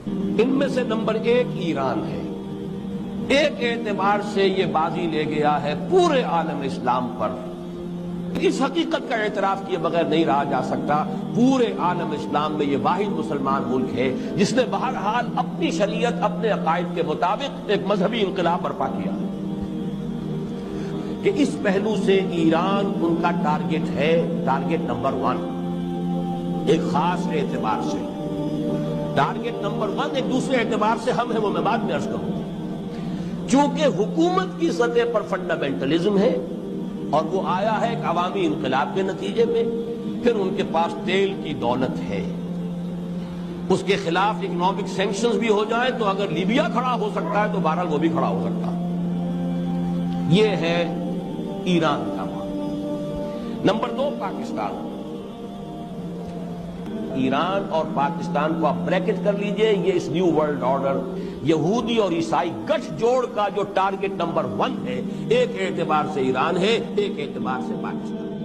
ان میں سے نمبر 1 ایران ہے۔ ایک اعتبار سے یہ بازی لے گیا ہے پورے عالم اسلام پر۔ اس حقیقت کا اعتراف کیے بغیر نہیں رہا جا سکتا، پورے عالم اسلام میں یہ واحد مسلمان ملک ہے جس نے بہرحال اپنی شریعت، اپنے عقائد کے مطابق ایک مذہبی انقلاب برپا کیا کہ اس پہلو سے ایران ان کا ٹارگٹ ہے، ٹارگٹ نمبر 1 ایک خاص اعتبار سے۔ ٹارگٹ نمبر 1 ایک دوسرے اعتبار سے ہم ہیں، وہ میں بعد میں عرض کروں۔ چونکہ حکومت کی سطح پر فنڈامنٹلزم ہے اور وہ آیا ہے ایک عوامی انقلاب کے نتیجے میں، پھر ان کے پاس تیل کی دولت ہے، اس کے خلاف اکنامک سینکشنز بھی ہو جائیں تو اگر لیبیا کھڑا ہو سکتا ہے تو بہرحال وہ بھی کھڑا ہو سکتا ہے۔ یہ ہے ایران کا معاملہ۔ نمبر 2 پاکستان۔ ایران اور پاکستان کو آپ بریکٹ کر لیجئے، یہ اس نیو ورلڈ آرڈر یہودی اور عیسائی گٹھ جوڑ کا جو ٹارگٹ نمبر 1 ہے، ایک اعتبار سے ایران ہے، ایک اعتبار سے پاکستان۔